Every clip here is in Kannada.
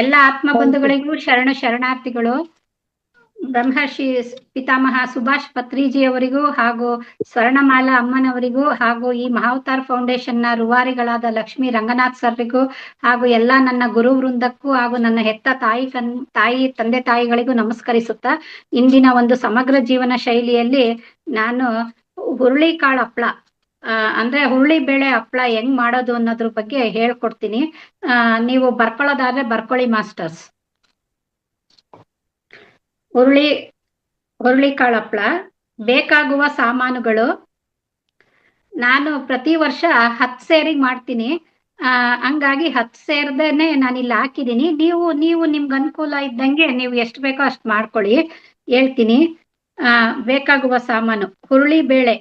ಎಲ್ಲ ಆತ್ಮ ಬಂಧುಗಳಿಗೂ ಶರಣಾರ್ಥಿಗಳು. ಬ್ರಹ್ಮರ್ಷಿ ಪಿತಾಮಹ ಸುಭಾಷ್ ಪತ್ರಿಜಿಯವರಿಗೂ ಹಾಗೂ ಸ್ವರ್ಣಮಾಲಾ ಅಮ್ಮನವರಿಗೂ ಹಾಗೂ ಈ ಮಹಾವತಾರ್ ಫೌಂಡೇಶನ್ ನ ರೂವಾರಿಗಳಾದ ಲಕ್ಷ್ಮೀ ರಂಗನಾಥ್ ಸರ್ರಿಗೂ ಹಾಗೂ ಎಲ್ಲ ನನ್ನ ಗುರು ವೃಂದಕ್ಕೂ ಹಾಗೂ ನನ್ನ ಹೆತ್ತ ತಂದೆ ತಾಯಿಗಳಿಗೂ ನಮಸ್ಕರಿಸುತ್ತಾ, ಇಂದಿನ ಒಂದು ಸಮಗ್ರ ಜೀವನ ಶೈಲಿಯಲ್ಲಿ ನಾನು ಹುರುಳಿಕಾಳು ಹಪ್ಪಳ ಅಂದ್ರೆ ಹುರುಳಿ ಬೇಳೆ ಹಪ್ಪಳ ಹೆಂಗ್ ಮಾಡೋದು ಅನ್ನೋದ್ರ ಬಗ್ಗೆ ಹೇಳ್ಕೊಡ್ತೀನಿ. ನೀವು ಬರ್ಕೊಳ್ಳೋದಾದ್ರೆ ಬರ್ಕೊಳ್ಳಿ ಮಾಸ್ಟರ್ಸ್. ಹುರುಳಿಕಾಳು ಹಪ್ಪಳ ಬೇಕಾಗುವ ಸಾಮಾನುಗಳು. ನಾನು ಪ್ರತಿ ವರ್ಷ 10 ಸೇರಿಗೆ ಮಾಡ್ತೀನಿ. ಹಂಗಾಗಿ 10 ಸೇರ್ದೇನೆ ನಾನು ಇಲ್ಲಿ ಹಾಕಿದ್ದೀನಿ. ನೀವು ನಿಮ್ಗೆ ಅನುಕೂಲ ಇದ್ದಂಗೆ ನೀವು ಎಷ್ಟು ಬೇಕೋ ಅಷ್ಟು ಮಾಡ್ಕೊಳ್ಳಿ. ಹೇಳ್ತೀನಿ. ಬೇಕಾಗುವ ಸಾಮಾನು: ಹುರುಳಿ ಬೇಳೆ,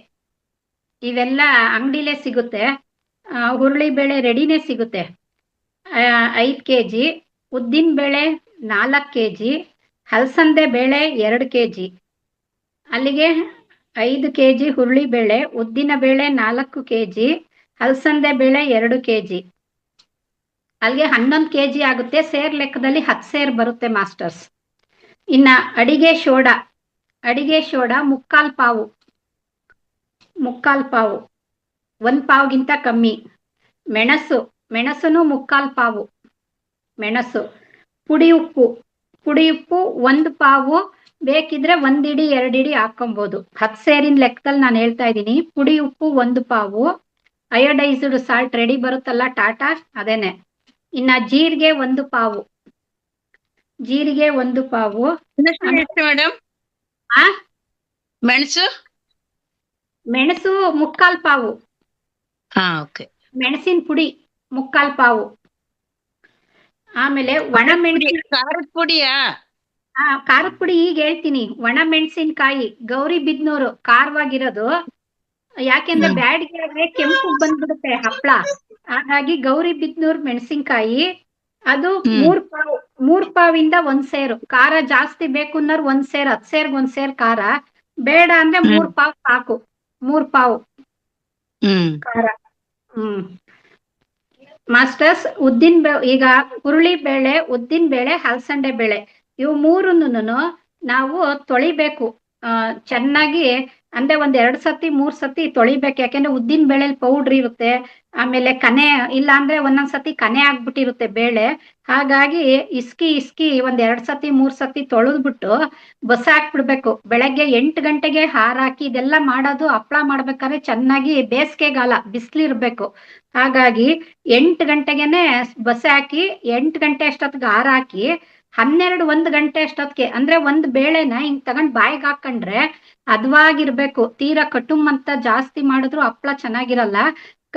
ಇವೆಲ್ಲ ಅಂಗಡಿಲೇ ಸಿಗುತ್ತೆ. ಹುರುಳಿ ಬೇಳೆ ರೆಡಿನೇ ಸಿಗುತ್ತೆ. 5 kg. ಉದ್ದಿನ ಬೇಳೆ 4 kg. ಹಲಸಂದೆ ಬೇಳೆ 2 kg. ಅಲ್ಲಿಗೆ 5 kg ಹುರುಳಿ ಬೇಳೆ, ಉದ್ದಿನ ಬೇಳೆ 4 kg, ಹಲಸಂದೆ ಬೇಳೆ 2 kg. ಅಲ್ಲಿಗೆ 11 kg ಆಗುತ್ತೆ. ಸೇರ್ ಲೆಕ್ಕದಲ್ಲಿ 10 ಸೇರ್ ಬರುತ್ತೆ ಮಾಸ್ಟರ್ಸ್. ಇನ್ನ ಅಡಿಗೆ ಸೋಡಾ 3/4 ಪಾವು, 1 ಪಾವ್ಗಿಂತ ಕಮ್ಮಿ. ಮೆಣಸು 3/4 ಪಾವು ಮೆಣಸು. ಪುಡಿ ಉಪ್ಪು 1 ಪಾವು, ಬೇಕಿದ್ರೆ 1 ಇಡಿ 2 ಇಡಿ ಹಾಕೊಬಹುದು. 10 ಸೇರಿನ ಲೆಕ್ಕದಲ್ಲಿ ನಾನು ಹೇಳ್ತಾ ಇದ್ದೀನಿ. ಪುಡಿ ಉಪ್ಪು 1 ಪಾವು. ಅಯೋಡೈಸ್ಡ್ ಸಾಲ್ಟ್ ರೆಡಿ ಬರುತ್ತಲ್ಲ ಟಾಟಾ, ಅದೇನೆ. ಇನ್ನ ಜೀರಿಗೆ 1 ಪಾವು. ಮೇಡಮ್ ಮೆಣಸು 3/4 ಪಾವು. ಮೆಣಸಿನ ಪುಡಿ 3/4 ಪಾವು. ಆಮೇಲೆ ಒಣ ಮೆಣಸಿನ ಖಾರದ ಪುಡಿಯಾ? ಖಾರದ ಪುಡಿ ಈಗ ಹೇಳ್ತೀನಿ. ಒಣ ಮೆಣಸಿನಕಾಯಿ ಗೌರಿಬಿದನೂರು ಖಾರವಾಗಿರೋದು. ಯಾಕೆಂದ್ರೆ ಬ್ಯಾಡಿಗೆ ಆದ್ರೆ ಕೆಂಪು ಬಂದ್ಬಿಡುತ್ತೆ ಹಪ್ಳ. ಹಾಗಾಗಿ ಗೌರಿಬಿದನೂರು ಮೆಣಸಿನಕಾಯಿ ಅದು 3 ಪಾವಿಂದ 1 ಸೇರು. ಖಾರ ಜಾಸ್ತಿ ಬೇಕು ಅನ್ನೋರು 1 ಸೇರ್, 10 ಸೇರ್ಗೆ 1 ಸೇರ್ ಖಾರ. ಬೇಡ ಅಂದ್ರೆ 3 ಪಾವ್ ಸಾಕು. 3 ಪಾವು ಖಾರ. ಮಾಸ್ಟರ್ಸ್, ಈಗ ಹುರುಳಿ ಬೇಳೆ, ಉದ್ದಿನ ಬೇಳೆ, ಹಲಸಂಡೆ ಬೇಳೆ ಇವು ಮೂರನ್ನು ನಾವು ತೊಳಿಬೇಕು ಚೆನ್ನಾಗಿ. ಅಂದ್ರೆ 1-2 ಸತಿ 3 ಸತಿ ತೊಳಿಬೇಕು. ಯಾಕೆಂದ್ರೆ ಉದ್ದಿನ ಬೇಳೆಲಿ ಪೌಡ್ರ್ ಇರುತ್ತೆ. ಆಮೇಲೆ ಕನೆ ಇಲ್ಲ ಅಂದ್ರೆ ಒಂದೊಂದ್ಸತಿ ಕನೆ ಆಗ್ಬಿಟ್ಟಿರುತ್ತೆ ಬೇಳೆ. ಹಾಗಾಗಿ ಇಸ್ಕಿ 1-2 ಸತಿ 3 ಸತಿ ತೊಳೆದ್ಬಿಟ್ಟು ಬಸ ಹಾಕ್ಬಿಡ್ಬೇಕು. ಬೆಳಗ್ಗೆ 8 ಗಂಟೆಗೆ ಹಾರಾಕಿ ಇದೆಲ್ಲ ಮಾಡೋದು. ಹಪ್ಳ ಮಾಡ್ಬೇಕಾದ್ರೆ ಚೆನ್ನಾಗಿ ಬೇಸಿಗೆಗಾಲ ಬಿಸಿಲಿರ್ಬೇಕು. ಹಾಗಾಗಿ 8 ಗಂಟೆಗೆನೆ ಬಸೆ ಹಾಕಿ 8 ಗಂಟೆ ಅಷ್ಟೊತ್ತಿಗೆ ಹಾರಾಕಿ 12-1 ಗಂಟೆ ಅಷ್ಟೊತ್ತಿಗೆ, ಅಂದ್ರೆ 1 ಬೇಳೆನ ಹಿಂಗ್ ತಗೊಂಡ್ ಬಾಯಿಗೆ ಹಾಕೊಂಡ್ರೆ ಹದವಾಗಿರ್ಬೇಕು. ತೀರಾ ಕಟುಮ್ ಅಂತ ಜಾಸ್ತಿ ಮಾಡಿದ್ರು ಹಪ್ಳ ಚೆನ್ನಾಗಿರಲ್ಲ.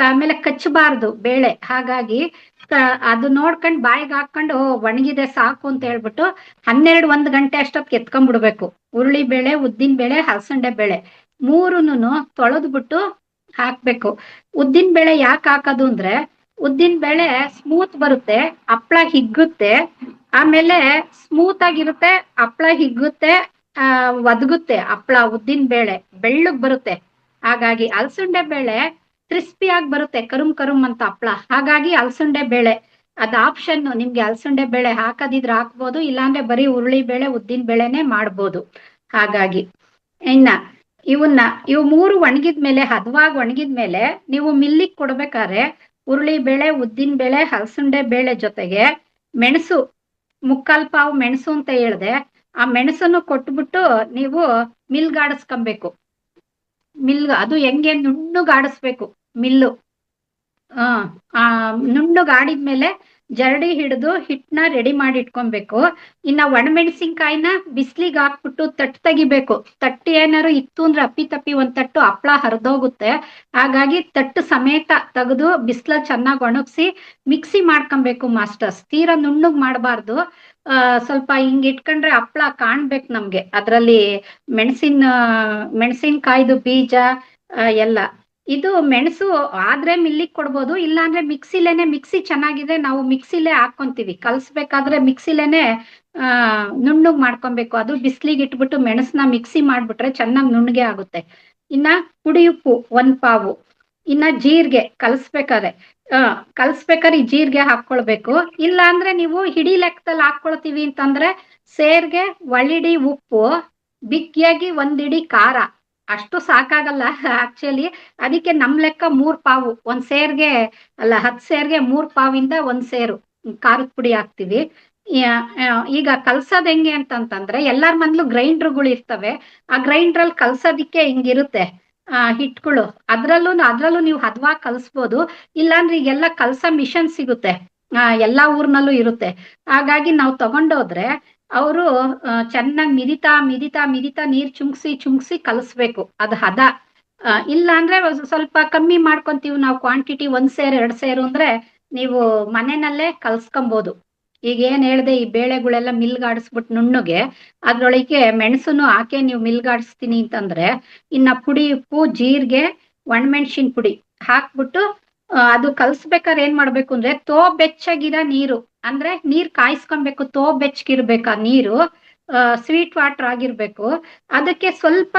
ಆಮೇಲೆ ಕಚ್ಚಬಾರ್ದು ಬೇಳೆ. ಹಾಗಾಗಿ ಅದು ನೋಡ್ಕೊಂಡ್ ಬಾಯಿಗೆ ಹಾಕೊಂಡು ಒಣಗಿದೆ ಸಾಕು ಅಂತ ಹೇಳ್ಬಿಟ್ಟು 12-1 ಗಂಟೆ ಅಷ್ಟೊತ್ತಿಗೆ ಎತ್ಕೊಂಡ್ಬಿಡ್ಬೇಕು. ಹುರುಳಿ ಬೇಳೆ, ಉದ್ದಿನ ಬೇಳೆ, ಹಲಸಂಡೆ ಬೇಳೆ ಮೂರನ್ನು ತೊಳೆದ್ಬಿಟ್ಟು ಹಾಕ್ಬೇಕು. ಉದ್ದಿನ ಬೇಳೆ ಯಾಕೆ ಹಾಕೋದು ಅಂದ್ರೆ ಉದ್ದಿನ ಬೇಳೆ ಸ್ಮೂತ್ ಬರುತ್ತೆ, ಹಪ್ಳ ಹಿಗ್ಗುತ್ತೆ. ಆಮೇಲೆ ಸ್ಮೂತ್ ಆಗಿರುತ್ತೆ, ಹಪ್ಳ ಹಿಗ್ಗುತ್ತೆ, ಒದಗುತ್ತೆ ಹಪ್ಳ. ಉದ್ದಿನ ಬೇಳೆ ಬೆಳ್ಳಗ್ ಬರುತ್ತೆ. ಹಾಗಾಗಿ ಹಲಸಂಡೆ ಬೇಳೆ ಕ್ರಿಸ್ಪಿ ಆಗಿ ಬರುತ್ತೆ, ಕರುಮ್ ಅಂತ ಹಪ್ಳ. ಹಾಗಾಗಿ ಹಲಸಂಡೆ ಬೇಳೆ ಅದ್ ಆಪ್ಷನ್. ನಿಮ್ಗೆ ಹಲಸಂಡೆ ಬೇಳೆ ಹಾಕದಿದ್ರೆ ಹಾಕ್ಬೋದು, ಇಲ್ಲಾಂದ್ರೆ ಬರೀ ಹುರುಳಿ ಬೇಳೆ, ಉದ್ದಿನ ಬೇಳೆನೆ ಮಾಡ್ಬೋದು. ಹಾಗಾಗಿ ಇವು ಮೂರು ಒಣಗಿದ್ಮೇಲೆ, ಹದವಾಗಿ ಒಣಗಿದ್ಮೇಲೆ ನೀವು ಮಿಲ್ಲಿಗೆ ಕೊಡ್ಬೇಕಾದ್ರೆ ಹುರುಳಿ ಬೇಳೆ, ಉದ್ದಿನ ಬೇಳೆ, ಹಲಸಂಡೆ ಬೇಳೆ ಜೊತೆಗೆ ಮೆಣಸು 3/4 ಪಾವು ಮೆಣಸು ಅಂತ ಹೇಳ್ದೆ. ಆ ಮೆಣಸನ್ನು ಕೊಟ್ಬಿಟ್ಟು ನೀವು ಮಿಲ್ಗಾಡಿಸ್ಕೊಬೇಕು. ಅದು ಹೆಂಗೆ ನುಣ್ಣಗಾಡಿಸ್ಬೇಕು ಮಿಲ್ಲು. ನುಣ್ಣಗಾಡಿದ್ಮೇಲೆ ಜರಡಿ ಹಿಡಿದು ಹಿಟ್ಟನ್ನ ರೆಡಿ ಮಾಡಿ ಇಟ್ಕೊಬೇಕು. ಇನ್ನ ಒಣಮೆಣಸಿನ್ಕಾಯಿನ ಬಿಸ್ಲಿಗೆ ಹಾಕ್ಬಿಟ್ಟು ತಟ್ಟು ತೆಗಿಬೇಕು. ತಟ್ಟು ಏನಾರು ಇತ್ತು ಅಂದ್ರೆ ಅಪ್ಪಿ ಒಂದ್ ತಟ್ಟು ಹಪ್ಳ ಹರಿದೋಗುತ್ತೆ. ಹಾಗಾಗಿ ತಟ್ಟು ಸಮೇತ ತೆಗೆದು ಬಿಸ್ಲ ಚೆನ್ನಾಗಿ ಒಣಗಿಸಿ ಮಿಕ್ಸಿ ಮಾಡ್ಕೊಬೇಕು ಮಾಸ್ಟರ್ಸ್. ತೀರಾ ನುಣ್ಣಗ್ ಮಾಡಬಾರ್ದು. ಸ್ವಲ್ಪ ಹಿಂಗ್ ಇಟ್ಕೊಂಡ್ರೆ ಹಪ್ಳ ಕಾಣ್ಬೇಕು ನಮ್ಗೆ. ಅದ್ರಲ್ಲಿ ಮೆಣಸಿನ್ಕಾಯ್ದು ಬೀಜ ಎಲ್ಲ. ಇದು ಮೆಣಸು ಆದ್ರೆ ಮಿಲ್ಲಿಗೆ ಕೊಡ್ಬೋದು, ಇಲ್ಲಾಂದ್ರೆ ಮಿಕ್ಸಿ ಚೆನ್ನಾಗಿದೆ, ನಾವು ಮಿಕ್ಸಿಲೇ ಹಾಕೊಂತೀವಿ. ಕಲ್ಸ್ಬೇಕಾದ್ರೆ ಮಿಕ್ಸಿಲೇನೆ ನುಣ್ಣಗ್ ಮಾಡ್ಕೊಬೇಕು. ಅದು ಬಿಸ್ಲಿಗೆ ಇಟ್ಬಿಟ್ಟು ಮೆಣಸನ್ನ ಮಿಕ್ಸಿ ಮಾಡ್ಬಿಟ್ರೆ ಚೆನ್ನಾಗಿ ನುಣ್ಣಗೆ ಆಗುತ್ತೆ. ಇನ್ನ ಪುಡಿ ಉಪ್ಪು 1 ಪಾವು. ಇನ್ನ ಜೀರಿಗೆ ಕಲಸ್ಬೇಕಾದ್ರೆ ಕಲಸ್ಬೇಕಾದ್ರೆ ಈ ಜೀರಿಗೆ ಹಾಕೊಳ್ಬೇಕು. ಇಲ್ಲ ಅಂದ್ರೆ ನೀವು ಹಿಡಿ ಲೆಕ್ಕದಲ್ಲಿ ಹಾಕೊಳ್ತೀವಿ ಅಂತಂದ್ರೆ ಸೇರ್ಗೆ ಒಳ್ಳಿಡಿ ಉಪ್ಪು, ಬಿಕ್ಕಿಯಾಗಿ ಒಂದಿಡಿ ಖಾರ, ಅಷ್ಟು ಸಾಕಾಗಲ್ಲ ಆಕ್ಚುಲಿ. ಅದಕ್ಕೆ ನಮ್ ಲೆಕ್ಕ 3 ಪಾವು ಒಂದ್ ಸೇರ್ಗೆ, ಅಲ್ಲ 10 ಸೇರ್ಗೆ 3 ಪಾವಿಂದ ಒಂದ್ ಸೇರು ಖಾರದ ಪುಡಿ ಹಾಕ್ತಿವಿ. ಈಗ ಕಲ್ಸೋದ್ ಹೆಂಗೆ ಅಂತಂತಂದ್ರೆ ಎಲ್ಲಾರ ಮನ್ಲೂ ಗ್ರೈಂಡರ್ಗಳು ಇರ್ತವೆ. ಆ ಗ್ರೈಂಡ್ರಲ್ಲಿ ಕಲ್ಸೋದಿಕ್ಕೆ ಹಿಂಗಿರುತ್ತೆ ಹಿಟ್ಗಳು. ಅದ್ರಲ್ಲೂ ನೀವು ಹದವಾಗಿ ಕಲ್ಸ್ಬೋದು. ಇಲ್ಲಾಂದ್ರೆ ಈಗೆಲ್ಲ ಕಲ್ಸ ಮಿಷನ್ ಸಿಗುತ್ತೆ, ಎಲ್ಲಾ ಊರ್ನಲ್ಲೂ ಇರುತ್ತೆ. ಹಾಗಾಗಿ ನಾವು ತಗೊಂಡೋದ್ರೆ ಅವರು ಚೆನ್ನಾಗಿ ಮಿದಿತಾ ನೀರ್ ಚುಮ್ಕ್ಸಿ ಕಲಸ್ಬೇಕು. ಅದು ಹದ. ಇಲ್ಲ ಅಂದ್ರೆ ಸ್ವಲ್ಪ ಕಮ್ಮಿ ಮಾಡ್ಕೊಂತೀವಿ ನಾವು ಕ್ವಾಂಟಿಟಿ, 1 ಸೇರು 2 ಸೇರು ಅಂದ್ರೆ ನೀವು ಮನೆಯಲ್ಲೇ ಕಲ್ಸ್ಕೊಬಹುದು. ಈಗ ಏನ್ ಹೇಳ್ದೆ, ಈ ಬೇಳೆಗಳೆಲ್ಲ ಮಿಲ್ಗಾಡಿಸ್ಬಿಟ್ಟು ನುಣ್ಣಗೆ ಅದ್ರೊಳಗೆ ಮೆಣಸುನು ಹಾಕಿ ನೀವು ಮಿಲ್ಗಾಡಿಸ್ತೀನಿ ಅಂತಂದ್ರೆ ಇನ್ನ ಪುಡಿ, ಉಪ್ಪು, ಜೀರಿಗೆ, ಒಣಮೆಣಸಿನ ಪುಡಿ ಹಾಕ್ಬಿಟ್ಟು ಅದು ಕಲ್ಸ್ಬೇಕಾದ್ರೆ ಏನ್ ಮಾಡ್ಬೇಕು ಅಂದ್ರೆ ಬೆಚ್ಚಗಿರ ನೀರು, ಅಂದ್ರೆ ನೀರ್ ಕಾಯಿಸ್ಕೊಬೇಕು. ಬೆಚ್ಚಗಿರ್ಬೇಕು ಆ ನೀರು, ಸ್ವೀಟ್ ವಾಟರ್ ಆಗಿರ್ಬೇಕು. ಅದಕ್ಕೆ ಸ್ವಲ್ಪ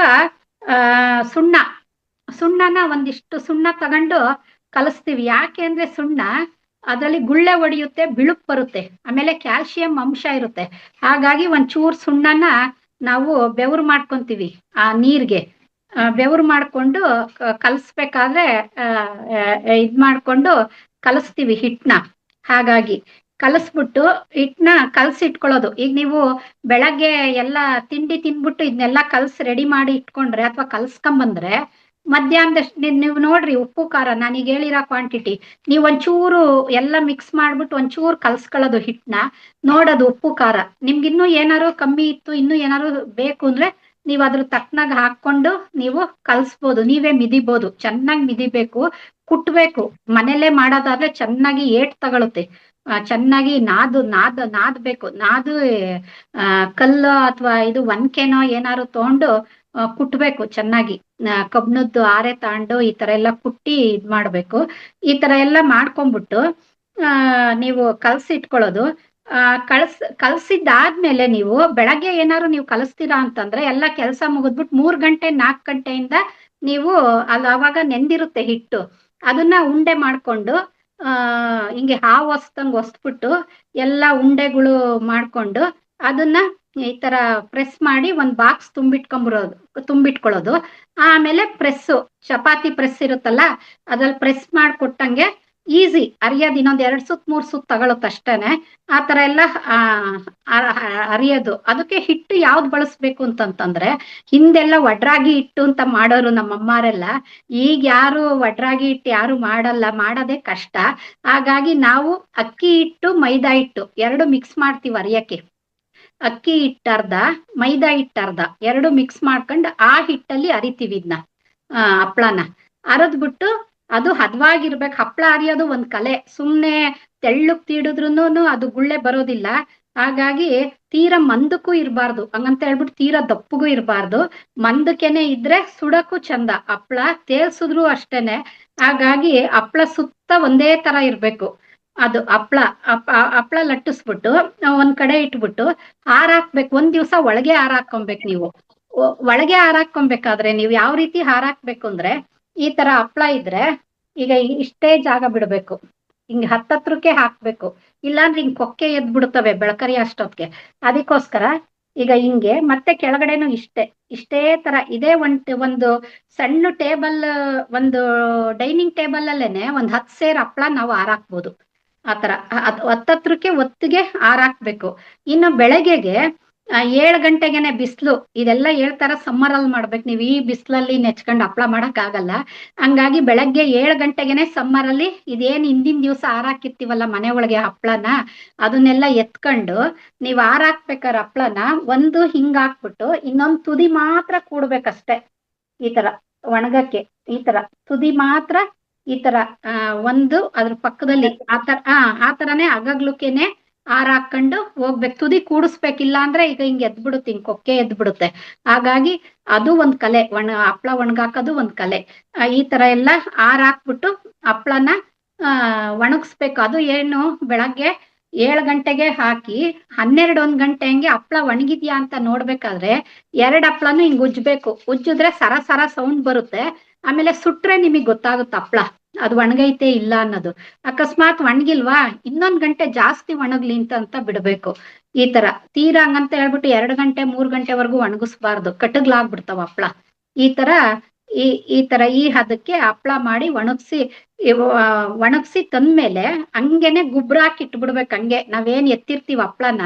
ಸುಣ್ಣನ ಒಂದಿಷ್ಟು ಸುಣ್ಣ ತಗೊಂಡು ಕಲಿಸ್ತೀವಿ. ಯಾಕೆ ಅಂದ್ರೆ ಸುಣ್ಣ ಅದರಲ್ಲಿ ಗುಳ್ಳೆ ಹೊಡೆಯುತ್ತೆ, ಬಿಳುಪ್ ಬರುತ್ತೆ, ಆಮೇಲೆ ಕ್ಯಾಲ್ಸಿಯಂ ಅಂಶ ಇರುತ್ತೆ. ಹಾಗಾಗಿ ಒಂಚೂರು ಸುಣ್ಣನ ನಾವು ಬೆವರು ಮಾಡ್ಕೊಂತೀವಿ ಆ ನೀರ್ಗೆ. ಬೆವರು ಮಾಡ್ಕೊಂಡು ಕಲಸ್ಬೇಕಾದ್ರೆ ಇದ್ ಮಾಡ್ಕೊಂಡು ಕಲಸ್ತೀವಿ ಹಿಟ್ನ. ಹಾಗಾಗಿ ಕಲಸ್ಬಿಟ್ಟು ಹಿಟ್ನ ಕಲ್ಸಿಟ್ಕೊಳ್ಳೋದು. ಈಗ ನೀವು ಬೆಳಗ್ಗೆ ಎಲ್ಲ ತಿಂಡಿ ತಿನ್ಬಿಟ್ಟು ಇದನ್ನೆಲ್ಲ ಕಲ್ಸಿ ರೆಡಿ ಮಾಡಿ ಇಟ್ಕೊಂಡ್ರೆ ಅಥವಾ ಕಲ್ಸ್ಕೊಂಬಂದ್ರೆ ಮಧ್ಯಾಹ್ನದಷ್ಟು ನೀವು ನೋಡ್ರಿ, ಉಪ್ಪು ಖಾರ ನಾನೀಗ ಹೇಳಿರೋ ಕ್ವಾಂಟಿಟಿ ನೀವು ಒಂಚೂರು ಎಲ್ಲ ಮಿಕ್ಸ್ ಮಾಡ್ಬಿಟ್ಟು ಒಂಚೂರು ಕಲ್ಸ್ಕೊಳ್ಳೋದು ಹಿಟ್ನ, ನೋಡೋದು ಉಪ್ಪು ಖಾರ ನಿಮ್ಗಿನ್ನೂ ಏನಾರು ಕಮ್ಮಿ ಇತ್ತು, ಇನ್ನೂ ಏನಾರು ಬೇಕು ಅಂದ್ರೆ ನೀವು ಅದ್ರ ತಕ್ಕನಾಗ ಹಾಕೊಂಡು ನೀವು ಕಲ್ಸ್ಬೋದು. ನೀವೇ ಮಿದಿಬೋದು. ಚೆನ್ನಾಗಿ ಮಿದಿಬೇಕು, ಕುಟ್ಬೇಕು. ಮನೇಲೆ ಮಾಡೋದಾದ್ರೆ ಚೆನ್ನಾಗಿ ಏಟ್ ತಗೊಳುತ್ತೆ. ಚೆನ್ನಾಗಿ ನಾದ್ಬೇಕು. ಕಲ್ಲು ಅಥವಾ ಇದು ಒನ್ಕೆನೋ ಏನಾರು ತಗೊಂಡು ಕುಟ್ಬೇಕು ಚೆನ್ನಾಗಿ. ಕಬ್ಣದ್ದು ಆರೆ ತಗೊಂಡು ಈ ತರ ಎಲ್ಲ ಕುಟ್ಟಿ ಇದ್ ಮಾಡ್ಬೇಕು. ಈ ತರ ಎಲ್ಲ ಮಾಡ್ಕೊಂಡ್ಬಿಟ್ಟು ನೀವು ಕಲ್ಸಿಟ್ಕೊಳ್ಳೋದು. ಕಲ್ಸಿದ್ದಾದ್ಮೇಲೆ ನೀವು ಬೆಳಗ್ಗೆ ಏನಾದ್ರು ನೀವು ಕಲಿಸ್ತೀರಾ ಅಂತಂದ್ರೆ ಎಲ್ಲ ಕೆಲಸ ಮುಗಿದ್ಬಿಟ್ಟು 3 ಗಂಟೆ 4 ಗಂಟೆಯಿಂದ ನೀವು ಅವಾಗ ನೆಂದಿರುತ್ತೆ ಹಿಟ್ಟು. ಅದನ್ನ ಉಂಡೆ ಮಾಡ್ಕೊಂಡು ಹಿಂಗೆ ಹಾವು ಹೊಸ್ಬಿಟ್ಟು ಎಲ್ಲ ಉಂಡೆಗಳು ಮಾಡ್ಕೊಂಡು ಅದನ್ನ ಈ ತರ ಪ್ರೆಸ್ ಮಾಡಿ ಒಂದ್ ಬಾಕ್ಸ್ ತುಂಬಿಟ್ಕೊಳ್ಳೋದು. ಆಮೇಲೆ ಚಪಾತಿ ಪ್ರೆಸ್ ಇರುತ್ತಲ್ಲ ಅದ್ರಲ್ಲಿ ಪ್ರೆಸ್ ಮಾಡ್ಕೊಟ್ಟಂಗೆ ಈಸಿ ಅರಿಯೋದು. ಇನ್ನೊಂದ್ 2 ಸುತ್ 3 ಸುತ್ ತಗೊಳುತ್ತೆ ಅಷ್ಟೇನೆ. ಆ ತರ ಎಲ್ಲ ಅರಿಯೋದು. ಅದಕ್ಕೆ ಹಿಟ್ಟು ಯಾವ್ದು ಬಳಸ್ಬೇಕು ಅಂತಂತಂದ್ರೆ ಹಿಂದೆಲ್ಲ ವಡ್ರಾಗಿ ಹಿಟ್ಟು ಅಂತ ಮಾಡೋರು ನಮ್ಮಮ್ಮಾರೆಲ್ಲ. ಈಗ ಯಾರು ವಡ್ರಾಗಿ ಹಿಟ್ಟು ಯಾರು ಮಾಡಲ್ಲ, ಮಾಡೋದೇ ಕಷ್ಟ. ಹಾಗಾಗಿ ನಾವು ಅಕ್ಕಿ ಹಿಟ್ಟು ಮೈದಾ ಹಿಟ್ಟು 2 ಮಿಕ್ಸ್ ಮಾಡ್ತೀವಿ ಅರಿಯಕ್ಕೆ. ಅಕ್ಕಿ ಹಿಟ್ಟು ಅರ್ಧ, ಮೈದಾ ಹಿಟ್ಟು ಅರ್ಧ, 2 ಮಿಕ್ಸ್ ಮಾಡ್ಕೊಂಡು ಆ ಹಿಟ್ಟಲ್ಲಿ ಅರಿತೀವಿ ಇದನ್ನ ಹಪ್ಳನ. ಅರದ್ಬಿಟ್ಟು ಅದು ಹದವಾಗಿರ್ಬೇಕು. ಹಪ್ಳ ಅರಿಯೋದು ಒಂದ್ ಕಲೆ. ಸುಮ್ನೆ ತೆಳ್ಳಗ್ ತೀಡಿದ್ರುನು ಅದು ಗುಳ್ಳೆ ಬರೋದಿಲ್ಲ. ಹಾಗಾಗಿ ತೀರಾ ಮಂದಕ್ಕೂ ಇರಬಾರ್ದು, ಹಂಗಂತ ಹೇಳ್ಬಿಟ್ಟು ತೀರಾ ದಪ್ಪಗೂ ಇರಬಾರ್ದು. ಮಂದಕ್ಕೆನೆ ಇದ್ರೆ ಸುಡಕ್ಕೂ ಚಂದ. ಹಪ್ಳ ತೇಲ್ಸಿದ್ರು ಅಷ್ಟೇನೆ. ಹಾಗಾಗಿ ಹಪ್ಳ ಸುತ್ತ ಒಂದೇ ತರ ಇರ್ಬೇಕು. ಅದು ಹಪ್ಳ ಲಟ್ಟಿಸ್ಬಿಟ್ಟು ಒಂದ್ ಕಡೆ ಇಟ್ಬಿಟ್ಟು ಹಾರಾಕ್ಬೇಕು. 1 ದಿವ್ಸ ಒಳಗೆ ಹಾರಾಕೊಬೇಕು ನೀವು. ಒಳಗೆ ಹಾರಾಕೊಬೇಕಾದ್ರೆ ನೀವು ಯಾವ ರೀತಿ ಹಾರಾಕ್ಬೇಕು ಅಂದ್ರೆ ಈ ತರ ಹಪ್ಳ ಇದ್ರೆ ಈಗ ಇಷ್ಟೇ ಜಾಗ ಬಿಡ್ಬೇಕು, ಹಿಂಗ್ ಹತ್ತತ್ರಕ್ಕೆ ಹಾಕ್ಬೇಕು. ಇಲ್ಲಾಂದ್ರೆ ಹಿಂಗ್ ಕೊಕ್ಕೆ ಎದ್ಬಿಡ್ತವೆ ಬೆಳಕರಿ ಅಷ್ಟೊತ್ಗೆ. ಅದಕ್ಕೋಸ್ಕರ ಈಗ ಹಿಂಗೆ ಮತ್ತೆ ಕೆಳಗಡೆನು ಇಷ್ಟೇ ತರ ಇದೇ ಒಂದು ಸಣ್ಣ ಟೇಬಲ್, ಒಂದು ಡೈನಿಂಗ್ ಟೇಬಲ್ ಅಲ್ಲೇನೆ 10 ಸೇರ್ ಹಪ್ಳ ನಾವು ಹಾರಾಕ್ಬೋದು. ಆತರ ಹತ್ತತ್ರಕ್ಕೆ ಒತ್ತಿಗೆ ಹಾರಾಕ್ಬೇಕು. ಇನ್ನು ಬೆಳಗ್ಗೆಗೆ 7 ಗಂಟೆಗೆನೆ ಬಿಸಿಲು. ಇದೆಲ್ಲ ಹೇಳ್ತಾರ ಸಮ್ಮರ್ ಅಲ್ಲಿ ಮಾಡ್ಬೇಕು. ನೀವು ಈ ಬಿಸಿಲಲ್ಲಿ ನೆಚ್ಕೊಂಡು ಹಪ್ಳ ಮಾಡಕ್ ಆಗಲ್ಲ. ಹಂಗಾಗಿ ಬೆಳಗ್ಗೆ 7 ಗಂಟೆಗೆನೆ ಸಮ್ಮರ್ ಅಲ್ಲಿ ಇದೇನ್ ಹಿಂದಿನ ದಿವ್ಸ ಹಾರಾಕಿರ್ತೀವಲ್ಲ ಮನೆ ಒಳಗೆ ಹಪ್ಳನ, ಅದನ್ನೆಲ್ಲ ಎತ್ಕೊಂಡು ನೀವ್ ಹಾರಾಕ್ಬೇಕಾರ ಹಪ್ಳನ ಒಂದು ಹಿಂಗ್ ಹಾಕ್ಬಿಟ್ಟು ಇನ್ನೊಂದ್ ತುದಿ ಮಾತ್ರ ಕೂಡ್ಬೇಕಷ್ಟೆ. ಈ ತರ ಒಣಗಕ್ಕೆ ಈ ತರ ತುದಿ ಮಾತ್ರ ಈ ತರ ಒಂದು ಅದ್ರ ಪಕ್ಕದಲ್ಲಿ ಆ ತರನೇ ಅಗಗ್ಲುಕೆನೆ ಹಾರಾಕೊಂಡು ಹೋಗ್ಬೇಕು. ತುದಿ ಕೂಡಿಸ್ಬೇಕಿಲ್ಲ ಅಂದ್ರೆ ಈಗ ಹಿಂಗ್ ಎದ್ಬಿಡುತ್ತೆ, ಹಿಂಗ್ ಕೊಕ್ಕೆ ಎದ್ಬಿಡುತ್ತೆ. ಹಾಗಾಗಿ ಅದು ಒಂದ್ ಕಲೆ. ಹಪ್ಳ ಒಣಗಾಕೋದು ಒಂದ್ ಕಲೆ. ಈ ತರ ಎಲ್ಲ ಹಾರಾಕ್ಬಿಟ್ಟು ಹಪ್ಳನ ಒಣಗಿಸ್ಬೇಕು. ಅದು ಏನು ಬೆಳಗ್ಗೆ 7 ಗಂಟೆಗೆ ಹಾಕಿ 12-1 ಗಂಟೆ ಹಂಗೆ ಹಪ್ಳ ಒಣಗಿದ್ಯಾ ಅಂತ ನೋಡ್ಬೇಕಾದ್ರೆ 2 ಹಪ್ಳನು ಹಿಂಗ್ ಉಜ್ಬೇಕು. ಉಜ್ಜಿದ್ರೆ ಸರ ಸರ ಸೌಂಡ್ ಬರುತ್ತೆ. ಆಮೇಲೆ ಸುಟ್ರೆ ನಿಮಗ್ ಗೊತ್ತಾಗುತ್ತೆ ಹಪ್ಳ ಅದು ಒಣಗೈತೆ ಇಲ್ಲ ಅನ್ನೋದು. ಅಕಸ್ಮಾತ್ ಒಣಗಿಲ್ವಾ 1 ಗಂಟೆ ಜಾಸ್ತಿ ಒಣಗ್ಲಿ ಅಂತ ಬಿಡ್ಬೇಕು. ಈ ತರ ತೀರಾ ಹಂಗಂತ ಹೇಳ್ಬಿಟ್ಟು 2 ಗಂಟೆ 3 ಗಂಟೆವರೆಗೂ ಒಣಗಿಸ್ಬಾರ್ದು, ಕಟಗ್ಲಾಗ್ಬಿಡ್ತಾವ ಹಪ್ಳ. ಈ ತರ ಈ ಹದಕ್ಕೆ ಹಪ್ಳ ಮಾಡಿ ಒಣಗ್ಸಿ ತಂದ್ಮೇಲೆ ಹಂಗೇನೆ ಗುಬ್ರ ಹಾಕಿ ಇಟ್ಬಿಡ್ಬೇಕು. ಹಂಗೆ ನಾವೇನ್ ಎತ್ತಿರ್ತೀವಿ ಹಪ್ಳನ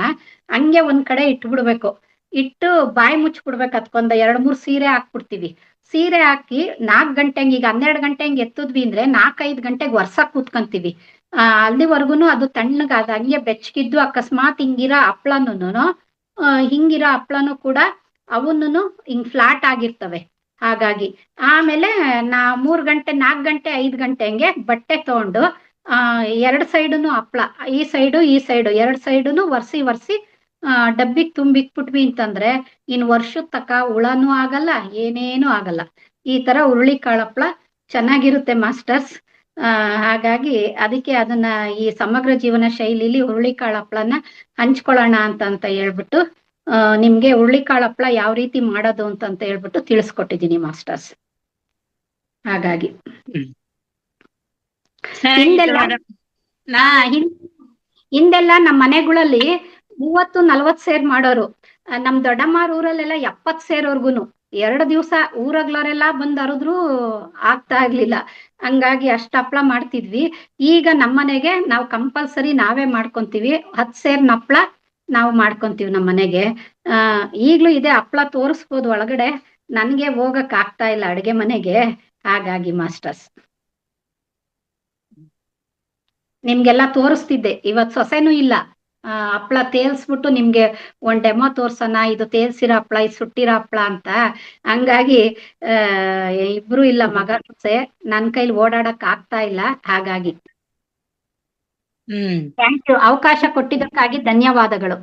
ಹಂಗೆ ಒಂದ್ ಕಡೆ ಇಟ್ಬಿಡ್ಬೇಕು. ಇಟ್ಟು ಬಾಯಿ ಮುಚ್ಬಿಡ್ಬೇಕು. ಅದಕ್ಕೊಂದ್ 2-3 ಸೀರೆ ಹಾಕ್ಬಿಡ್ತೀವಿ. ಸೀರೆ ಹಾಕಿ 4 ಗಂಟೆ ಈಗ 12 ಗಂಟೆ ಹಂಗೆ ಎತ್ತದ್ವಿ ಅಂದ್ರೆ 4-5 ಗಂಟೆಗೆ ವರ್ಸಕ್ ಕೂತ್ಕೊಂತೀವಿ. ಅಲ್ಲಿವರ್ಗುನು ಅದು ತಣ್ಣಗಾದ ಹಂಗೆ ಬೆಚ್ಚಗಿದ್ದು ಅಕಸ್ಮಾತ್ ಹಿಂಗಿರೋ ಹಪ್ಳನು ಕೂಡ ಅವನು ಹಿಂಗ್ ಫ್ಲಾಟ್ ಆಗಿರ್ತವೆ. ಹಾಗಾಗಿ ಆಮೇಲೆ 3 ಗಂಟೆ 4 ಗಂಟೆ 5 ಗಂಟೆ ಹಂಗೆ ಬಟ್ಟೆ ತಗೊಂಡು 2 ಸೈಡುನು ಹಪ್ಳ ಈ ಸೈಡು 2 ಸೈಡುನು ವರ್ಸಿ ಡಬ್ಬಿಗ್ ತುಂಬಿಕ್ಬಿಟ್ವಿ ಅಂತಂದ್ರೆ ವರ್ಷದ ತಕ ಹುಳನೂ ಆಗಲ್ಲ, ಏನೇನು ಆಗಲ್ಲ. ಈ ತರ ಹುರುಳಿಕಾಳು ಹಪ್ಳ ಚೆನ್ನಾಗಿರುತ್ತೆ ಮಾಸ್ಟರ್ಸ್. ಹಾಗಾಗಿ ಅದಕ್ಕೆ ಅದನ್ನ ಈ ಸಮಗ್ರ ಜೀವನ ಶೈಲಿಲಿ ಹುರುಳಿಕಾಳು ಹಪ್ಳನ ಹಂಚ್ಕೊಳ್ಳೋಣ ಅಂತ ಹೇಳ್ಬಿಟ್ಟು ನಿಮ್ಗೆ ಹುರುಳಿಕಾಳು ಹಪ್ಳ ಯಾವ ರೀತಿ ಮಾಡೋದು ಅಂತ ಹೇಳ್ಬಿಟ್ಟು ತಿಳಿಸ್ಕೊಟ್ಟಿದ್ದೀನಿ ಮಾಸ್ಟರ್ಸ್. ಹಾಗಾಗಿ ಹಿಂದೆಲ್ಲ ನಮ್ಮ ಮನೆಗಳಲ್ಲಿ 30-40 ಸೇರ್ ಮಾಡೋರು. ನಮ್ ದೊಡ್ಡಮ್ಮಾರ್ ಊರಲ್ಲೆಲ್ಲ 70 ಸೇರ್ವರ್ಗುನು 2 ದಿವಸ ಊರಗ್ಲವರೆಲ್ಲ ಬಂದ್ ಹರಿದ್ರು ಆಗ್ತಾ ಇರ್ಲಿಲ್ಲ. ಹಂಗಾಗಿ ಅಷ್ಟ್ ಹಪ್ಳ ಮಾಡ್ತಿದ್ವಿ. ಈಗ ನಮ್ಮನೆಗೆ ನಾವು ಕಂಪಲ್ಸರಿ ನಾವೇ ಮಾಡ್ಕೊಂತೀವಿ. 10 ಸೇರ್ನ ಹಪ್ಳ ನಾವು ಮಾಡ್ಕೊಂತೀವಿ ನಮ್ಮ ಮನೆಗೆ. ಈಗ್ಲೂ ಇದೆ ಹಪ್ಳ ತೋರಿಸ್ಬೋದು ಒಳಗಡೆ. ನನ್ಗೆ ಹೋಗಕ್ ಆಗ್ತಾ ಇಲ್ಲ ಅಡ್ಗೆ ಮನೆಗೆ. ಹಾಗಾಗಿ ಮಾಸ್ಟರ್ಸ್ ನಿಮ್ಗೆಲ್ಲ ತೋರಿಸ್ತಿದ್ದೆ. ಇವತ್ ಸೊಸೆನೂ ಇಲ್ಲ. ಹಪ್ಳ ತೇಲ್ಸ್ಬಿಟ್ಟು ನಿಮ್ಗೆ ಒಂದ್ ಡೆಮೋ ತೋರ್ಸೋಣ, ಇದು ತೇಲ್ಸಿರೋ ಹಪ್ಳ ಇದು ಸುಟ್ಟಿರೋ ಹಪ್ಳ ಅಂತ. ಹಂಗಾಗಿ ಇಬ್ರು ಇಲ್ಲ ಮಗ ಸೊಸೆ, ನನ್ ಕೈಲಿ ಓಡಾಡಕ್ ಆಗ್ತಾ ಇಲ್ಲ. ಹಾಗಾಗಿ ಥ್ಯಾಂಕ್ ಯು. ಅವಕಾಶ ಕೊಟ್ಟಿದ್ದಕ್ಕಾಗಿ ಧನ್ಯವಾದಗಳು.